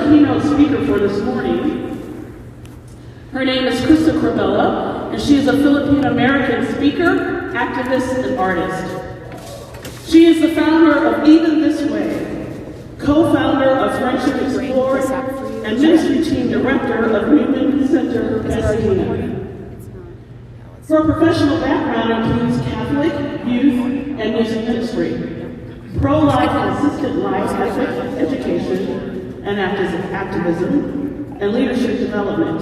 keynote speaker for this morning. Her name is Krista Corbella, and she is a Filipino-American speaker, activist, and artist. She is the founder of Even This Way, co-founder of Friendship Explored, and ministry team director of Newman Center, Pasadena. Her professional background includes Catholic, youth, and music ministry, pro-life and assistant life ethic, education, and activism, and leadership development.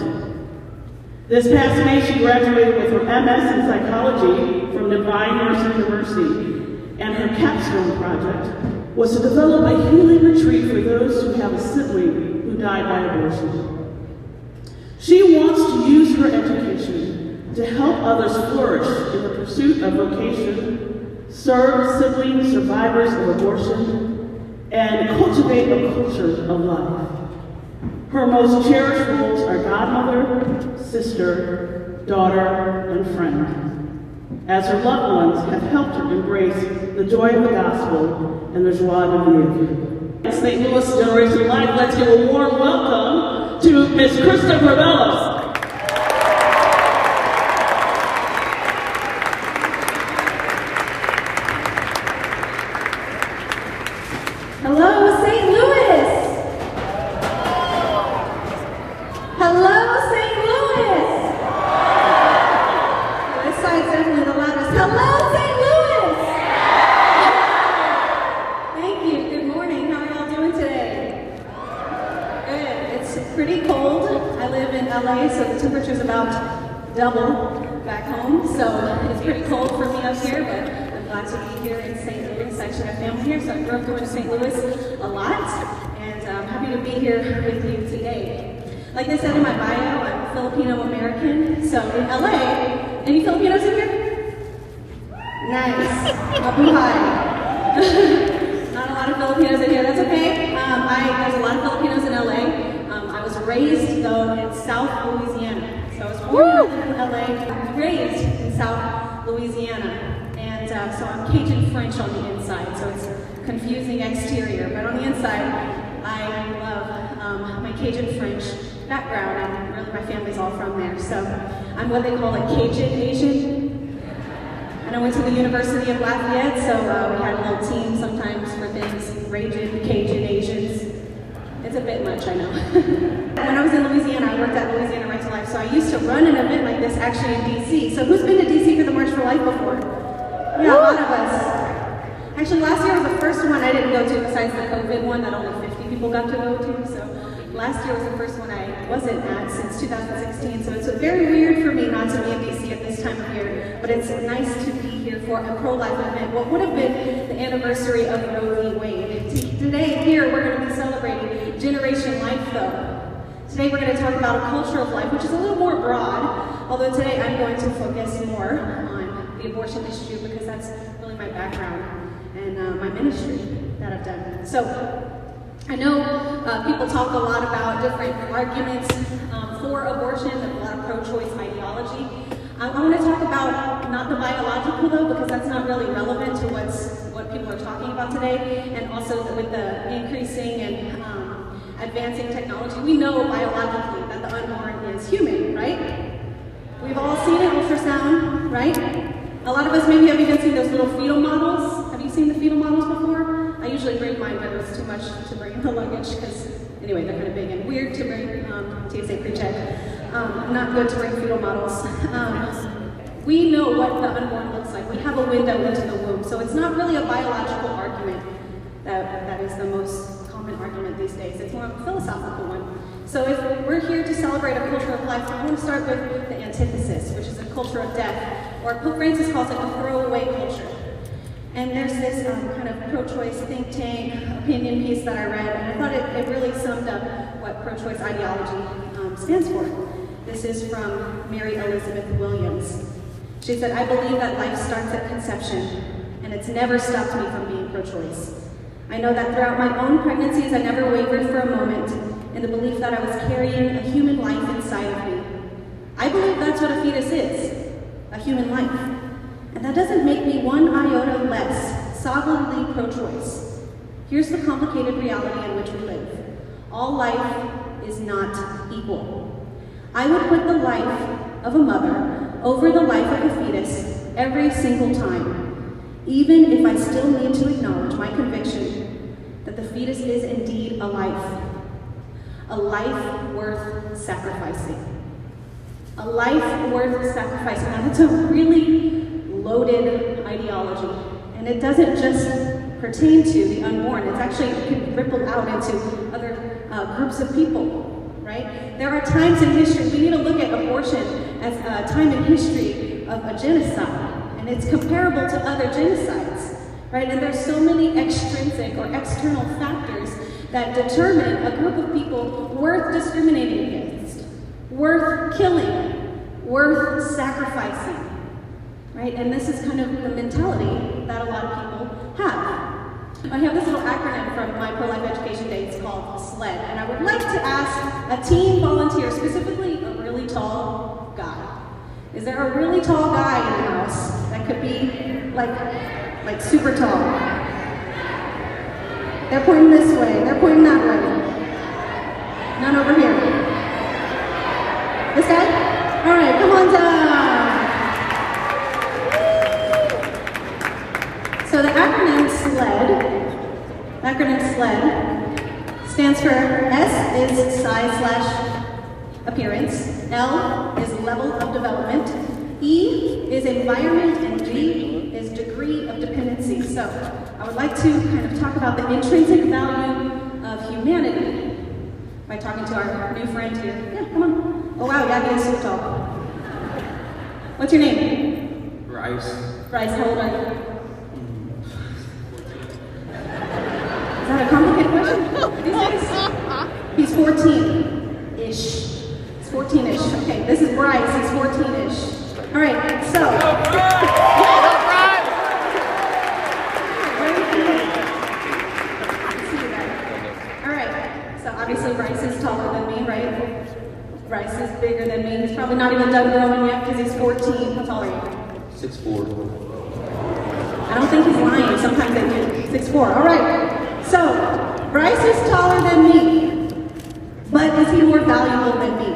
This past May, she graduated with her MS in psychology from Divine Mercy University, and her capstone project was to develop a healing retreat for those who have a sibling who died by abortion. She wants to use her education to help others flourish in the pursuit of vocation, serve sibling survivors of abortion, and cultivate a culture of life. Her most cherished roles are godmother, sister, daughter, and friend, as her loved ones have helped her embrace the joy of the gospel and the joie de vivre. St. Louis Generation Life, let's give a warm welcome to Ms. Krista Corbella. Hello, St. Louis! Hello, St. Louis! This side's definitely the loudest. Hello, St. Louis! Thank you. Good morning. How are y'all doing today? Good. It's pretty cold. I live in LA, so the temperature's about double back home. So it's pretty cold for me up here, but I'm glad to be here in St. Louis. I actually have family here, so I grew up going to St. Louis a lot, and I'm happy to be here with you today. Like I said in my bio, I'm Filipino-American, so in LA, any Filipinos in here? Nice. Mabuhay. Not a lot of Filipinos in here, that's okay. There's a lot of Filipinos in LA. I was raised, though, in South Louisiana. So I was born in LA, raised in South Louisiana. So I'm Cajun French on the inside, so it's confusing exterior, but on the inside, I love my Cajun French background, and really my family's all from there. So I'm what they call a Cajun Asian. And I went to the University of Lafayette, so we had a little team sometimes for things, Raging Cajun Asians. It's a bit much, I know. When I was in Louisiana, I worked at Louisiana Right to Life, so I used to run an event like this actually in DC. So who's been to DC for the March for Life before? Yeah, a lot of us. Actually, last year was the first one I didn't go to besides the COVID one that only 50 people got to go to. So last year was the first one I wasn't at since 2016. So it's very weird for me not to be in DC at this time of year. But it's nice to be here for a pro-life event. What would have been the anniversary of Roe v. Wade. Today here we're going to be celebrating Generation Life though. Today we're going to talk about a culture of life, which is a little more broad. Although today I'm going to focus more on the abortion issue because that's really my background and my ministry that I've done. So I know people talk a lot about different arguments for abortion and a lot of pro-choice ideology. I want to talk about not the biological though, because that's not really relevant to what people are talking about today, and also with the increasing and advancing technology, we know biologically that the unborn is human, right? We've all seen it, ultrasound, right? A lot of us maybe have even seen those little fetal models. Have you seen the fetal models before? I usually bring mine, but it's too much to bring in the luggage because, anyway, they're kind of big and weird to bring, TSA pre-check. Not good to bring fetal models. We know what the unborn looks like. We have a window into the womb. So it's not really a biological argument that is the most common argument these days. It's more of a philosophical one. So if we're here to celebrate a culture of life, I want to start with the antithesis, which is a culture of death, or Pope Francis calls it a throwaway culture. And there's this kind of pro-choice think tank opinion piece that I read, and I thought it really summed up what pro-choice ideology stands for. This is from Mary Elizabeth Williams. She said, "I believe that life starts at conception, and it's never stopped me from being pro-choice. I know that throughout my own pregnancies, I never wavered for a moment in the belief that I was carrying a human life inside of me. I believe that's what a fetus is, a human life. And that doesn't make me one iota less solidly pro-choice. Here's the complicated reality in which we live. all life is not equal. I would put the life of a mother over the life of a fetus every single time, even if I still need to acknowledge my conviction that the fetus is indeed a life worth sacrificing. A life worth sacrificing. Now, that's a really loaded ideology, and it doesn't just pertain to the unborn. It's actually, it can ripple out into other groups of people, right? There are times in history, we need to look at abortion as a time in history of a genocide, and it's comparable to other genocides, right? And there's so many extrinsic or external factors that determine a group of people worth discriminating against, worth killing, worth sacrificing, right? And this is kind of the mentality that a lot of people have. I have this little acronym from my pro-life education day. It's called SLED. And I would like to ask a teen volunteer, specifically a really tall guy. Is there a really tall guy in the house that could be like super tall? They're pointing this way. They're pointing that way. None over here. This guy? All right, come on down. So the acronym SLED stands for S is size/appearance, L is level of development, E is environment, and D is degree of dependency. So I would like to kind of talk about the intrinsic value of humanity by talking to our new friend here. Yeah, come on. Oh wow, Yagi is so tall. What's your name? Bryce. Bryce, how old are you? Is that a complicated question these days? He's 14-ish. He's 14-ish. Okay, this is Bryce. He's 14-ish. All right, so. All right, so obviously Bryce is taller than me, right? Bryce is bigger than me. He's probably not even done growing yet because he's 14. How tall are you? 6'4". I don't think he's lying. Sometimes they do. 6'4". All right. So, Bryce is taller than me, but is he more valuable than me?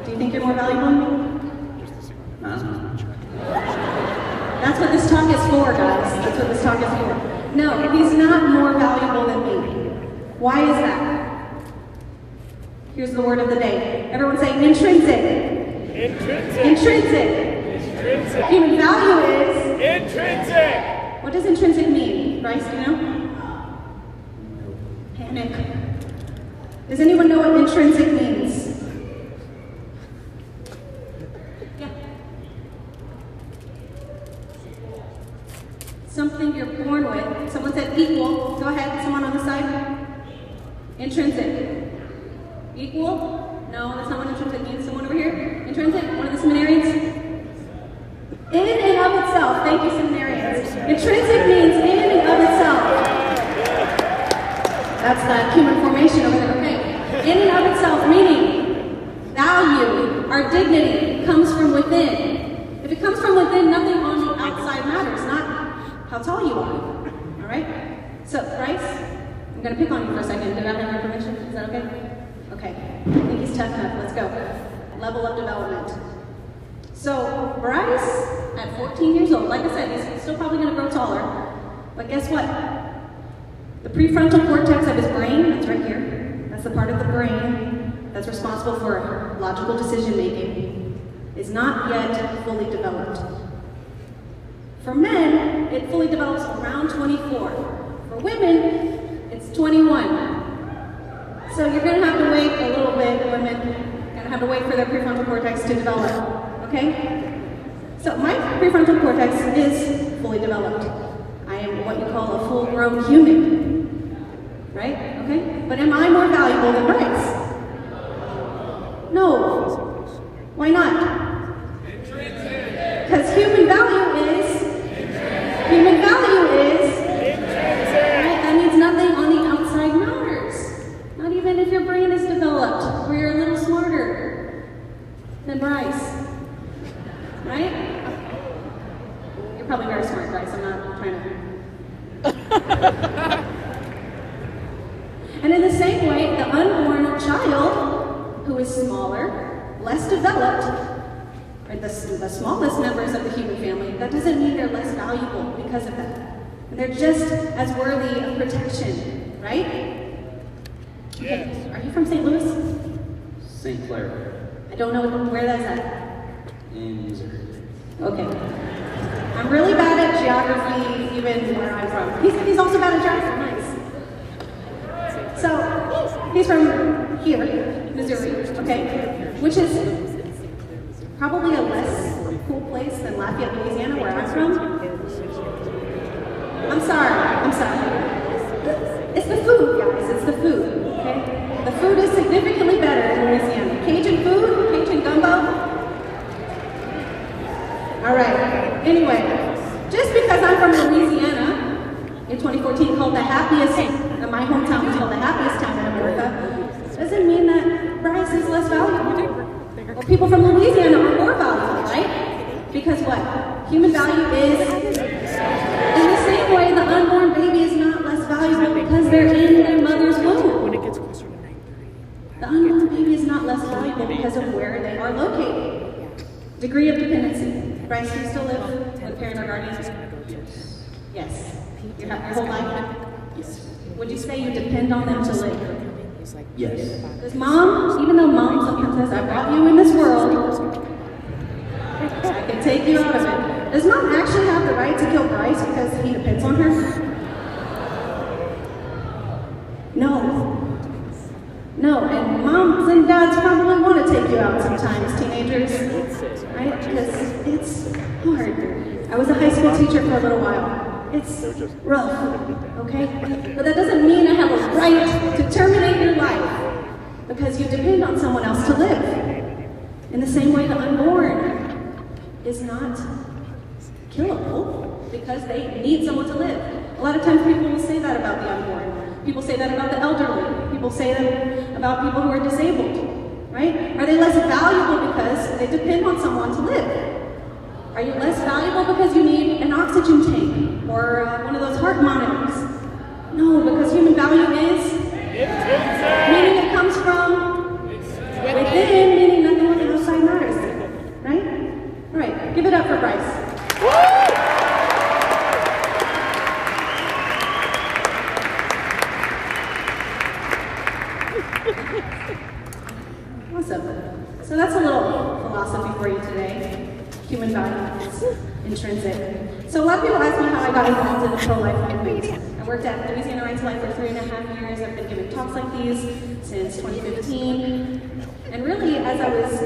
Do you think you're more valuable than me? That's what this talk is for, guys. That's what this talk is for. No, he's not more valuable than me. Why is that? Here's the word of the day. Everyone say intrinsic. Intrinsic. Intrinsic. Intrinsic. Human value is? Intrinsic. What does intrinsic mean? Bryce, do you know? Panic. Does anyone know what intrinsic means? Yeah. Something you're born with. Someone said equal. Go ahead, someone on the side. Intrinsic. Equal? No, that's not what intrinsic means. Someone over here? Intrinsic? One of the seminarians? In and of itself. Thank you, seminarians. Intrinsic means in and of itself. That's the human formation over there. Okay. In and of itself, meaning value, our dignity comes from within. If it comes from within, nothing on the outside matters, not how tall you are. All right? So, Bryce, I'm going to pick on you for a second. Did I have your permission? Is that okay? Okay. I think he's tough enough. Let's go. Level of development. So, Bryce, at 14 years old, like I said, he's still probably going to grow taller. But guess what? The prefrontal cortex of his brain, that's right here, that's the part of the brain that's responsible for logical decision making, is not yet fully developed. For men, it fully develops around 24. For women, it's 21. So you're going to have to wait a little bit, women. You're going to have to wait for their prefrontal cortex to develop, okay? So my prefrontal cortex is fully developed. I am what you call a full-grown human. Right? Okay? But am I more valuable than Bryce? No. Why not? Because human value is. Right? That means nothing on the outside matters. Not even if your brain is developed, or you're a little smarter than Bryce. Right? You're probably very smart, Bryce. I'm not trying to. And in the same way, who is smaller, less developed, or the smallest members of the human family, that doesn't mean they're less valuable because of that. They're just as worthy of protection, right? Okay. Are you from St. Louis? St. Clair. I don't know where that's at. In Missouri. Okay. I'm really bad at geography, even where I'm from. He's also bad at geography. Nice. So, he's from here, Missouri, okay? Which is probably a less cool place than Lafayette, Louisiana, where I'm from. I'm sorry. It's the food, guys, it's the food, okay? The food is significantly better in Louisiana. Cajun food, Cajun gumbo. All right, anyway, just because I'm from Louisiana, in 2014 called the happiest, my hometown was called the happiest town in America, doesn't mean that Bryce is less valuable. Or people from Louisiana are more valuable, right? Because what? Human value is, in the same way, the unborn baby is not less valuable because they're in their mother's womb. The unborn baby is not less valuable because of where they are located. Degree of dependency. Bryce, do you still live with a parent or guardian? Yes. Your whole life? Yes. Would you say you depend on them to live? Yes. Does mom, even though mom's a princess, I brought you in this world, I can take you out of it. Does mom actually have the right to kill Bryce because he depends on her? No, and moms and dads probably want to take you out sometimes, teenagers, right? Because it's hard. I was a high school teacher for a little while. It's rough, okay? But that doesn't mean I have a right to terminate your life because you depend on someone else to live. In the same way, the unborn is not killable because they need someone to live. A lot of times people will say that about the unborn. People say that about the elderly. People say that about people who are disabled, right? Are they less valuable because they depend on someone to live? Are you less valuable because you need an oxygen tank or one of those heart monitors? No, because human value is meaning it comes from within, meaning nothing on the outside matters, right? All right, give it up for Bryce. Awesome. So that's a little philosophy for you today. Human value is intrinsic. So a lot of people ask me how I got involved in the pro-life movement. I worked at Louisiana Right to Life for 3.5 years. I've been giving talks like these since 2015. And really, as I was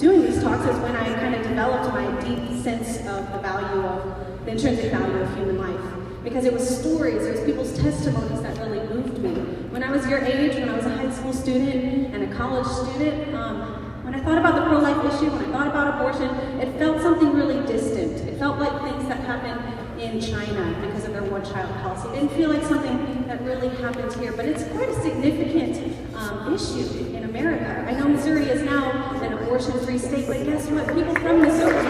doing these talks is when I kind of developed my deep sense of the value of, the intrinsic value of human life. Because it was stories, it was people's testimonies that really moved me. When I was your age, when I was a high school student and a college student, when I thought about the pro-life issue, when I thought about abortion, it felt something really distant. It felt like things that happened in China because of their one-child policy. It didn't feel like something that really happened here, but it's quite a significant issue in America. I know Missouri is now an abortion-free state, but guess what? People from Missouri,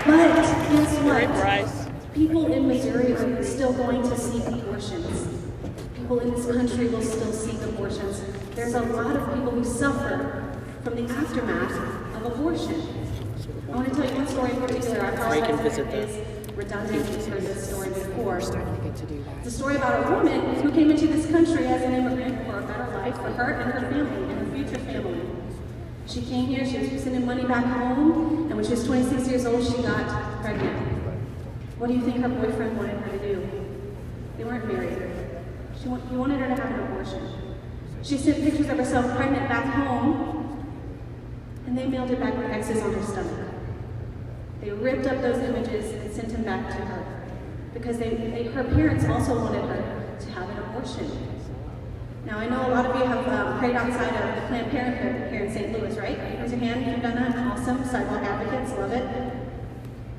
But guess what? People in Missouri are still going to seek abortions. People in this country will still seek abortions. There's a lot of people who suffer from the aftermath of abortion. I want to tell you one story in particular. I apologize if it is redundant. You've heard this story before. It's a story about a woman who came into this country as an immigrant for a better life for her and her family and her future family. She came here, she was sending money back home, and when she was 26 years old, she got pregnant. What do you think her boyfriend wanted her to do? They weren't married. He wanted her to have an abortion. She sent pictures of herself pregnant back home, and they mailed it back with X's on her stomach. They ripped up those images and sent them back to her because her parents also wanted her to have an abortion. Now, I know a lot of you have prayed outside of Planned Parenthood here in St. Louis, right? Raise your hand if you've done that. Awesome. Sidewalk advocates, love it.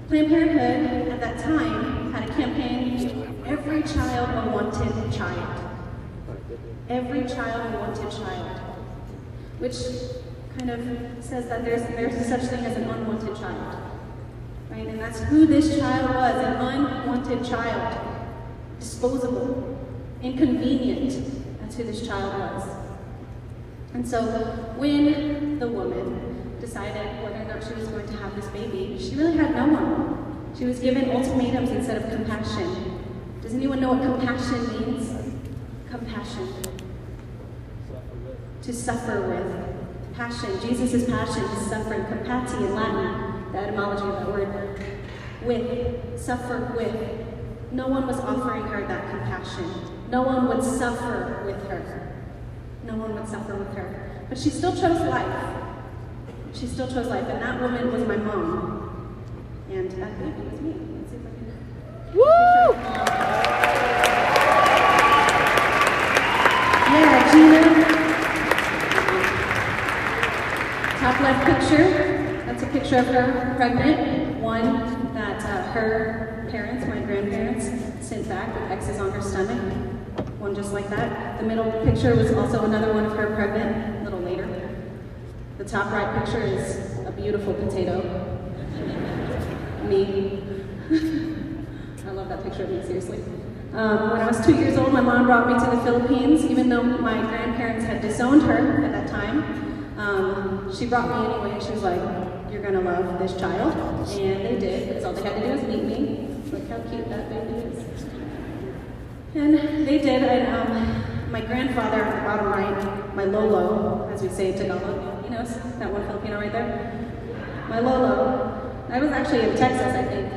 Planned Parenthood, at that time, had a campaign, Every Child a Wanted Child. Every child a wanted child. Which kind of says that there's such thing as an unwanted child. Right? And that's who this child was, an unwanted child. disposable, inconvenient. That's who this child was. And so when the woman decided whether or not she was going to have this baby, she really had no one. She was given ultimatums instead of compassion. Does anyone know what compassion means? Compassion. To suffer with. Passion. Jesus' passion is suffering. Compati in Latin, the etymology of that word. With. Suffer with. No one was offering her that compassion. No one would suffer with her. No one would suffer with her. But she still chose life. She still chose life. And that woman was my mom. And that baby was me. Let's see if I can... Woo! Yeah, Gina. Top left picture. That's a picture of her pregnant. One that her parents, my grandparents, sent back with X's on her stomach. One just like that. The middle picture was also another one of her pregnant, a little later. The top right picture is a beautiful potato. Me. I love that picture of me, seriously. When I was 2 years old, my mom brought me to the Philippines, even though my grandparents had disowned her at that time. She brought me anyway, and she was like, "You're gonna love this child." And they did, because all they had to do was meet me. Look how cute that baby is. And they did, and my grandfather at the bottom right, my Lolo, as we say in Tagalog, you know, that one Filipino right there? My Lolo, I was actually in Texas, I think.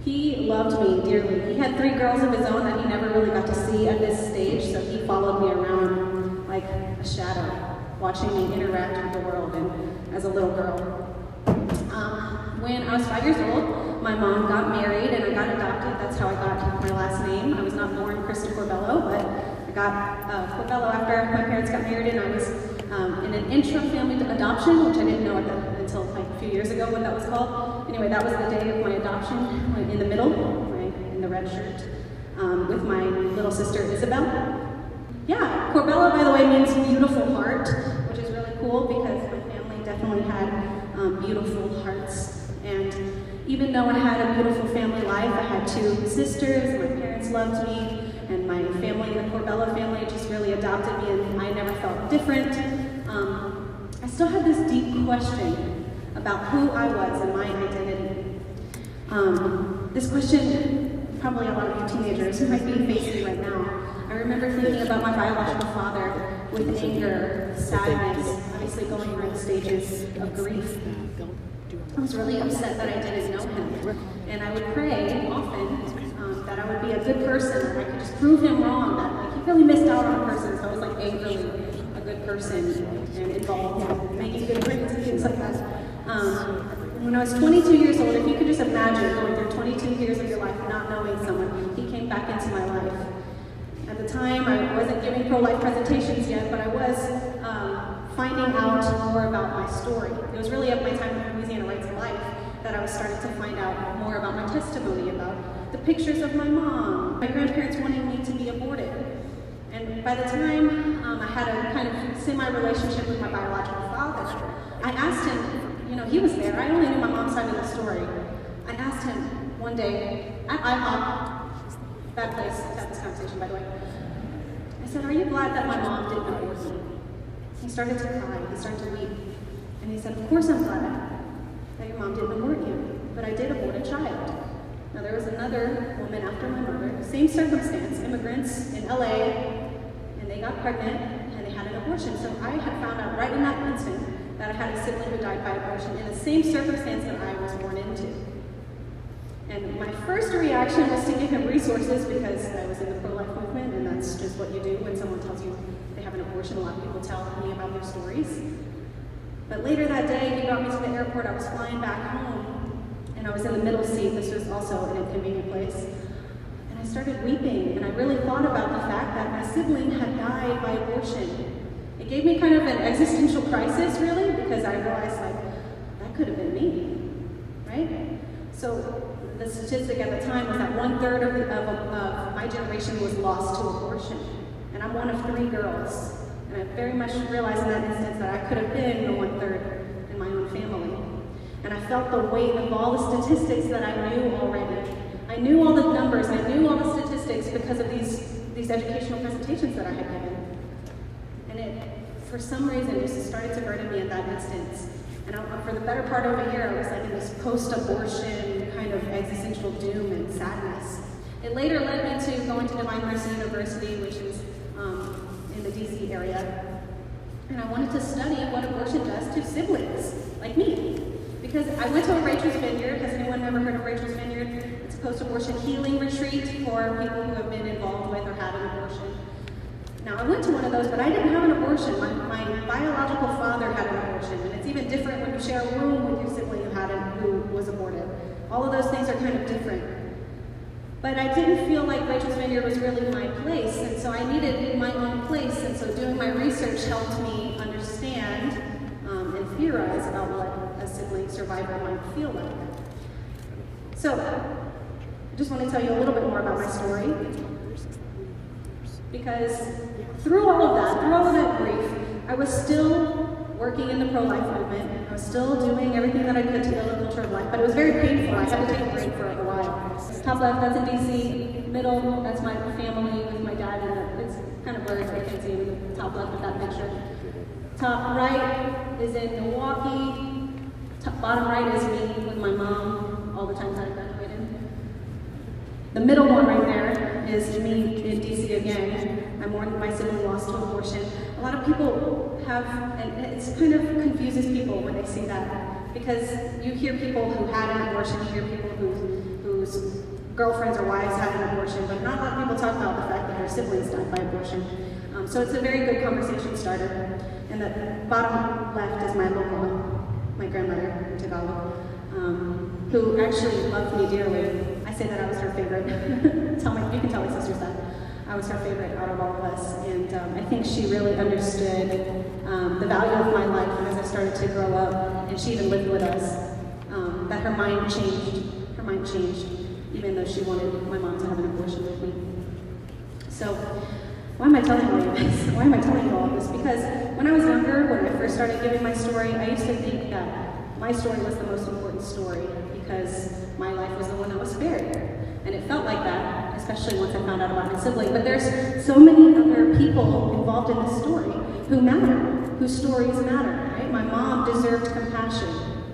He loved me dearly. He had 3 girls of his own that he never really got to see at this stage, so he followed me around like a shadow, watching me interact with the world and as a little girl. When I was 5 years old, my mom got married and I got adopted. That's how I got my last name. I was not born Krista Corbello, but I got Corbello after my parents got married, and I was in an intra-family adoption, which I didn't know until like a few years ago what that was called. Anyway, that was the day of my adoption, in the middle, right, in the red shirt, with my little sister Isabel. Yeah, Corbello, by the way, means beautiful heart, which is really cool because my family definitely had beautiful hearts. And even though I had a beautiful family life, I had 2 sisters, my parents loved me, and my family, the Corbello family, just really adopted me, and I never felt different. I still had this deep question about who I was and my identity. This question, probably a lot of you teenagers might be facing right now. I remember thinking about my biological father with anger, sadness, obviously going through the stages of grief. I was really upset that I didn't know him. And I would pray often that I would be a good person, that I could just prove him wrong, that he really missed out on a person. So I was like angrily a good person and involved in making good grades and things like that. When I was 22 years old, if you could just imagine going through 22 years of your life not knowing someone, he came back into my life. At the time, I wasn't giving pro-life presentations yet, but I was finding out more about my story. It was really at my time in Louisiana Rights of Life that I was starting to find out more about my testimony, about the pictures of my mom, my grandparents wanting me to be aborted. And by the time I had a kind of semi-relationship with my biological father, I asked him, you know, he was there. I only knew my mom's side of the story. I asked him one day at IHOP, bad place to have this conversation, by the way. I said, "Are you glad that my mom didn't abort me?" He started to cry, he started to weep. And he said, "Of course I'm glad that your mom didn't abort you, but I did abort a child." Now there was another woman after my mother, same circumstance, immigrants in LA, and they got pregnant and they had an abortion. So I had found out right in that instant that I had a sibling who died by abortion in the same circumstance that I was born into. And my first reaction was to give him resources because I was in the pro-life movement, and that's just what you do when someone tells you they have an abortion. A lot of people tell me about their stories. But later that day, he brought me to the airport. I was flying back home, and I was in the middle seat. This was also an inconvenient place. And I started weeping, and I really thought about the fact that my sibling had died by abortion. It gave me kind of an existential crisis, really, because I realized, like, that could have been me, right? So the statistic at the time was that 1/3 of my generation was lost to abortion. And I'm one of 3 girls. And I very much realized in that instance that I could have been the 1/3 in my own family. And I felt the weight of all the statistics that I knew already. I knew all the numbers, I knew all statistics because of these educational presentations that I had given. And it, for some reason, just started to burden me at that instance. And for the better part of a year, I was like in this post-abortion kind of existential doom and sadness. It later led me to going to Divine Mercy University, which is in the DC area. And I wanted to study what abortion does to siblings like me. Because I went to a Rachel's Vineyard. Has anyone ever heard of Rachel's Vineyard? It's a post-abortion healing retreat for people who have been involved with or had an abortion. Now, I went to one of those, but I didn't have an abortion. My biological father had an abortion, and it's even different when you share a room with your sibling who was aborted. All of those things are kind of different. But I didn't feel like Rachel's Vineyard was really my place, and so I needed my own place, and so doing my research helped me understand and theorize about what a sibling survivor might feel like. So, I just want to tell you a little bit more about my story, because through all of that grief, I was still working in the pro-life movement. I was still doing everything that I could to build a culture of life, but it was very painful. I had to take a break for a while. Top left, that's in DC. Middle, that's my family with my dad, and it's kind of blurry, so I can't see the top left of that picture. Top right is in Milwaukee. Bottom right is me with my mom all the times I graduated. The middle one right there is me in DC again. I mourned my sibling lost to abortion. A lot of people have, and it kind of confuses people when they see that, because you hear people who had an abortion, you hear people whose girlfriends or wives had an abortion, but not a lot of people talk about the fact that their siblings died by abortion. So it's a very good conversation starter. And the bottom left is my local, my grandmother in Tagalog, who actually loved me dearly. I say that I was her favorite. You can tell my sisters that. I was her favorite out of all of us, and I think she really understood the value of my life as I started to grow up, and she even lived with us, that her mind changed, even though she wanted my mom to have an abortion with me. So, why am I telling you all this? Why am I telling you all this? Because when I was younger, when I first started giving my story, I used to think that my story was the most important story because my life was the one that was spared. And it felt like that, especially once I found out about my sibling. But there's so many other people involved in this story who matter, whose stories matter, right? My mom deserved compassion,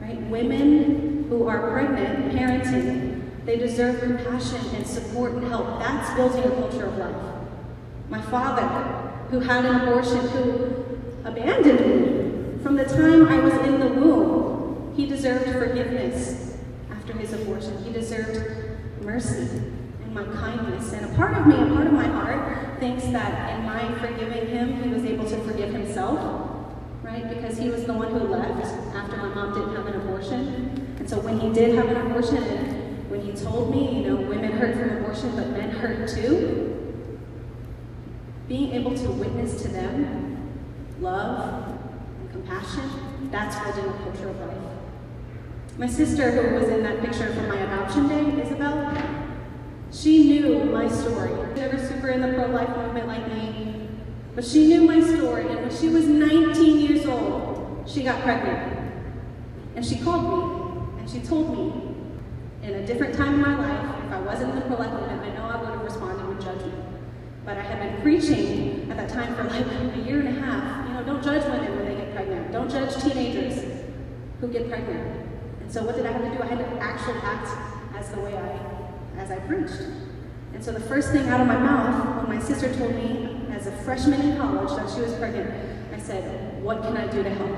right? Women who are pregnant, parenting, they deserve compassion and support and help. That's building a culture of life. My father, who had an abortion, who abandoned me from the time I was in the womb, he deserved forgiveness after his abortion. He deserved mercy and my kindness. And a part of me, a part of my heart, thinks that in my forgiving him, he was able to forgive himself, right? Because he was the one who left after my mom didn't have an abortion. And so when he did have an abortion, and when he told me, women hurt from abortion, but men hurt too, being able to witness to them love and compassion, that's building a culture of life. My sister, who was in that picture from my adoption day, Isabel, she knew my story. Never super in the pro-life movement like me, but she knew my story, and when she was 19 years old, she got pregnant. And she called me, and she told me, in a different time in my life, if I wasn't in the pro-life movement, I know I would have responded with judgment. But I had been preaching at that time for like a year and a half. Don't judge women when they get pregnant. Don't judge teenagers who get pregnant. And so what did I have to do? I had to actually act as I preached. And so the first thing out of my mouth, when my sister told me as a freshman in college that she was pregnant, I said, what can I do to help?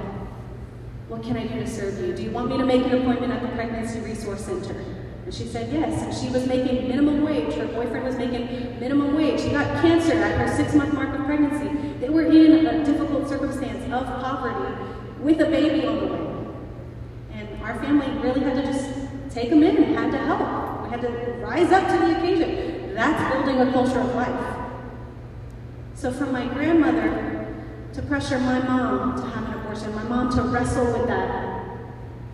What can I do to serve you? Do you want me to make an appointment at the Pregnancy Resource Center? And she said yes, and she was making minimum wage. Her boyfriend was making minimum wage. She got cancer at her 6-month mark of pregnancy. They were in a difficult circumstance of poverty with a baby on the way. And our family really had to just take them in and had to help. We had to rise up to the occasion. That's building a culture of life. So for my grandmother to pressure my mom to have an abortion, my mom to wrestle with that,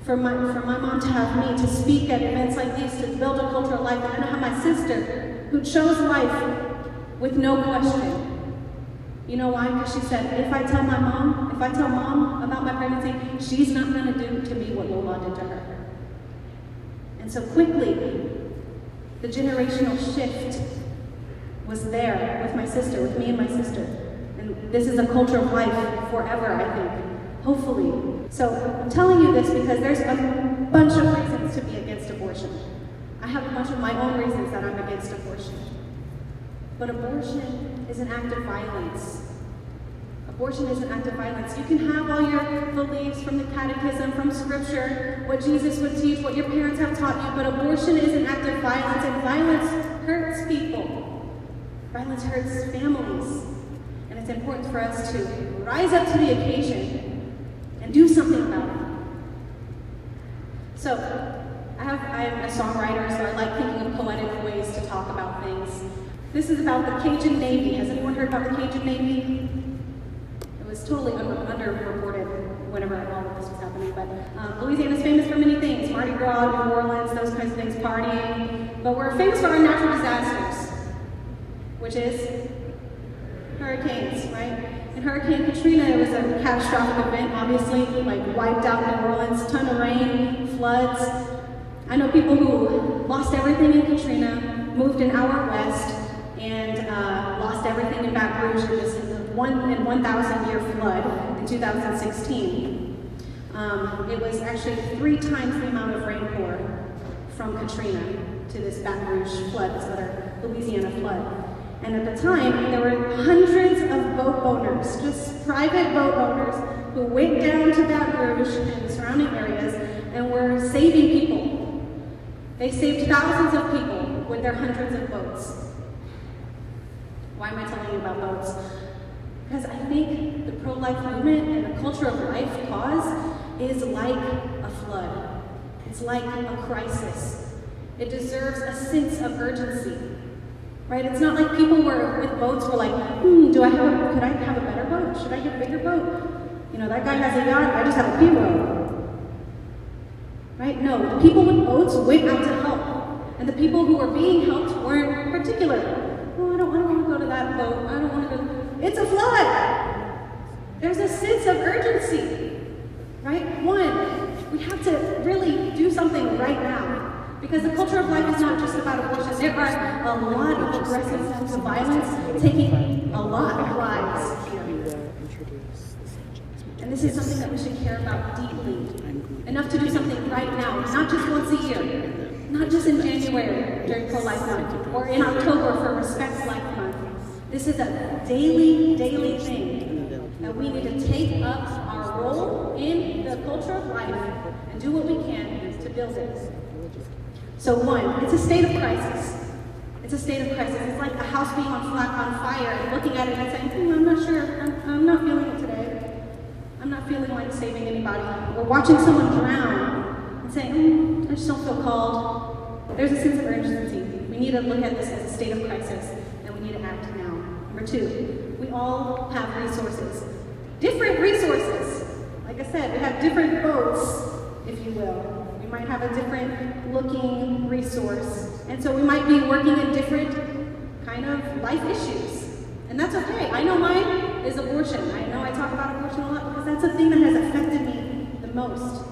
for my mom to have me to speak at events like these to build a culture of life, and then to have my sister who chose life with no question. You know why? Because she said, if I tell mom about my pregnancy, she's not going to do to me what Lola did to her. And so quickly, The generational shift was there with my sister, with me and my sister. And this is a culture of life forever, I think, hopefully. So I'm telling you this because there's a bunch of reasons to be against abortion. I have a bunch of my own reasons that I'm against abortion. But abortion is an act of violence. Abortion is an act of violence. You can have all your beliefs from the catechism, from scripture, what Jesus would teach, what your parents have taught you, but abortion is an act of violence, and violence hurts people. Violence hurts families. And it's important for us to rise up to the occasion and do something about it. So, I'm a songwriter, so I like thinking of poetic ways to talk about things. This is about the Cajun Navy. Has anyone heard about the Cajun Navy? It was totally underreported whenever all of this was happening, but Louisiana is famous for many things. Mardi Gras, New Orleans, those kinds of things, partying. But we're famous for our natural disasters, which is hurricanes, right? In Hurricane Katrina, it was a catastrophic event, obviously, like wiped out New Orleans, ton of rain, floods. I know people who lost everything in Katrina, moved an hour west, and lost everything in Baton Rouge in this 1,000-year flood in 2016. It was actually 3 times the amount of rainpour from Katrina to this Baton Rouge flood, this other Louisiana flood. And at the time, there were hundreds of boat owners, just private boat owners, who went down to Baton Rouge and the surrounding areas and were saving people. They saved thousands of people with their hundreds of boats. Why am I telling you about boats? Because I think the pro-life movement and the culture of life cause is like a flood. It's like a crisis. It deserves a sense of urgency, right? It's not like people with boats were like, could I have a better boat? Should I get a bigger boat? You know, that guy has a yacht, I just have a P-row. Right? No, the people with boats went out to help. And the people who were being helped weren't particular. Oh, I don't want to go to that boat. I don't want to go. It's a flood. There's a sense of urgency. Right? One, we have to really do something right now. Because the culture of life is not just about abortion. There are a lot of aggressive forms of violence taking a lot of lives here. And this is something that we should care about deeply. Enough to do something right now, not just once a year, not just in January during Pro-Life Month, or in October for Respect Life Month. This is a daily thing that we need to take up our role in the culture of life and do what we can to build it. So one, it's a state of crisis. It's a state of crisis. It's like a house being on fire and looking at it and saying, I'm not sure, I'm not feeling it today. I'm not feeling like saving anybody. Or watching someone drown and saying, I just don't feel called. There's a sense of urgency. We need to look at this as a state of crisis, and we need to act now. Number 2, we all have resources. Different resources. Like I said, we have different boats, if you will. We might have a different looking resource. And so we might be working in different kind of life issues. And that's okay. I know mine is abortion. I know I talk about abortion a lot because that's the thing that has affected me the most.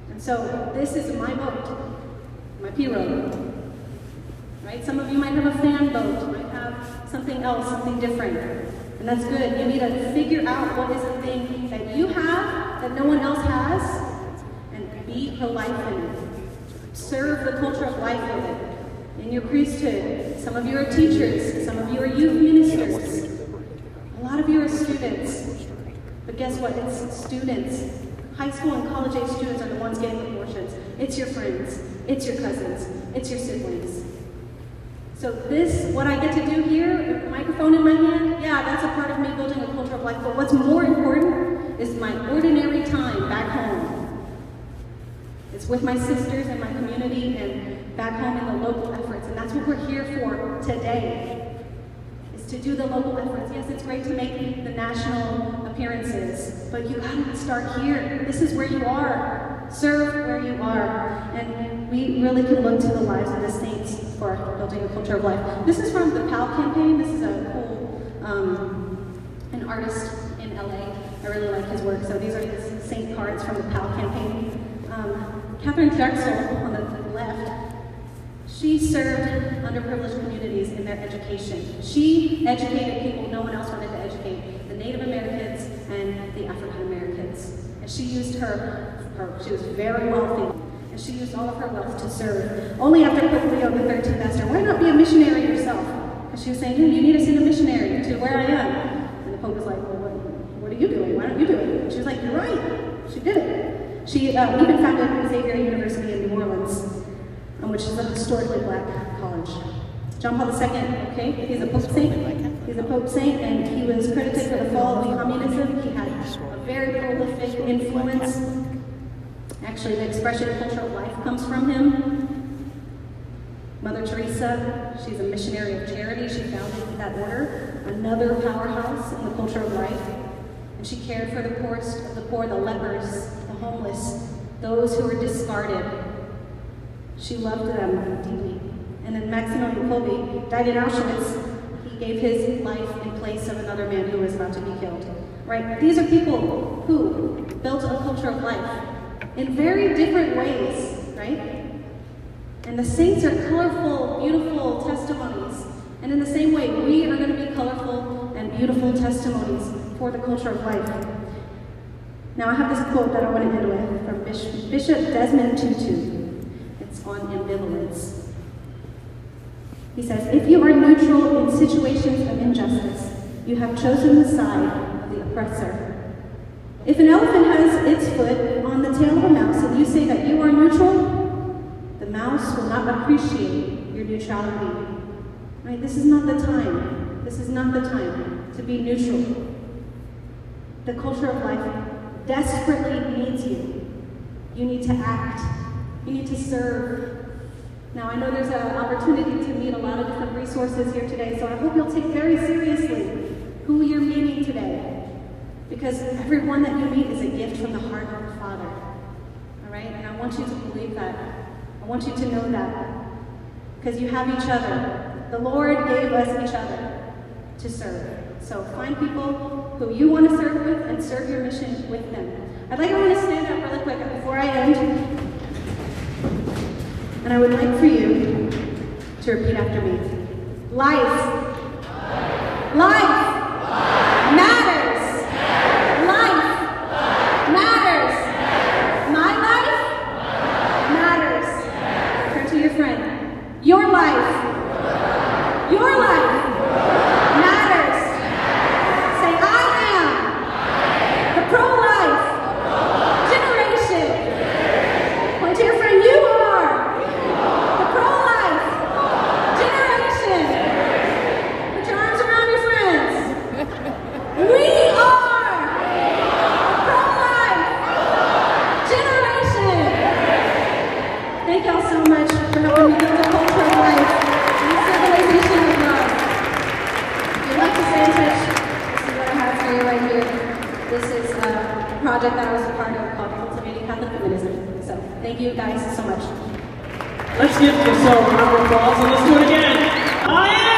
And so this is my boat, my P-road. Right? Some of you might have a fan boat, might have something else, something different. And that's good. You need to figure out what is the thing that you have that no one else has, and be pro-life in it. Serve the culture of life with it. In your priesthood, some of you are teachers, some of you are youth ministers. A lot of you are students, but guess what? It's students. High school and college age students are the ones getting abortions. It's your friends, it's your cousins, it's your siblings. So this, what I get to do here, with a microphone in my hand, yeah, that's a part of me building a culture of life, but what's more important is my ordinary time back home. It's with my sisters and my community and back home in the local efforts, and that's what we're here for today. To do the local efforts. Yes, it's great to make the national appearances, but you gotta start here. This is where you are. Serve where you are. And we really can look to the lives of the saints for building a culture of life. This is from the PAL campaign. This is a cool, an artist in LA. I really like his work. So these are his saint cards from the PAL campaign. Catherine Drexel on the left, She served underprivileged communities in their education. She educated people no one else wanted to educate, the Native Americans and the African Americans. And she used she was very wealthy, and she used all of her wealth to serve. Only after Pope Leo XIII asked her, why not be a missionary yourself? Because she was saying, hey, you need to send a missionary to where I am. And the Pope was like, well, what are you doing? Why don't you do it? And she was like, you're right. She did it. She even founded Xavier University in New Orleans, which is a historically black college. John Paul II, okay, he's a Pope saint. He's a Pope saint, and he was credited for the fall of communism. He had a very prolific influence. Actually, the expression cultural life comes from him. Mother Teresa, she's a missionary of charity. She founded that order, another powerhouse in the culture of life. And she cared for the poorest of the poor, the lepers, the homeless, those who were discarded. She loved them deeply. And then Maximilian Kolbe died in Auschwitz. He gave his life in place of another man who was about to be killed. Right? These are people who built a culture of life in very different ways, right? And the saints are colorful, beautiful testimonies. And in the same way, we are going to be colorful and beautiful testimonies for the culture of life. Now, I have this quote that I want to end with from Bishop Desmond Tutu. It's on ambivalence. He says, if you are neutral in situations of injustice, you have chosen the side of the oppressor. If an elephant has its foot on the tail of a mouse and you say that you are neutral, the mouse will not appreciate your neutrality. Right? This is not the time. This is not the time to be neutral. The culture of life desperately needs you. You need to act. You need to serve. Now, I know there's an opportunity to meet a lot of different resources here today, so I hope you'll take very seriously who you're meeting today. Because everyone that you meet is a gift from the heart of the Father. All right? And I want you to believe that. I want you to know that. Because you have each other. The Lord gave us each other to serve. So find people who you want to serve with and serve your mission with them. I'd like everyone to stand up really quick before I end. And I would like for you to repeat after me. Life. Life. Matters. Life. Matters. My life. Matters. Turn to your friend. Your life. Your life. Matters. Say, I am the pro-life generation. Point to your friend. You are the pro-life generation. Put your arms around your friends. We are the pro-life generation. Thank y'all so much for helping me build a culture of life and a civilization of love. If you'd like to stay in touch, this is what I have for you right here. This is a project that I was a part of called Cultivating Catholic Feminism. So thank you guys so much. Let's give yourself a round of applause and let's do it again. I am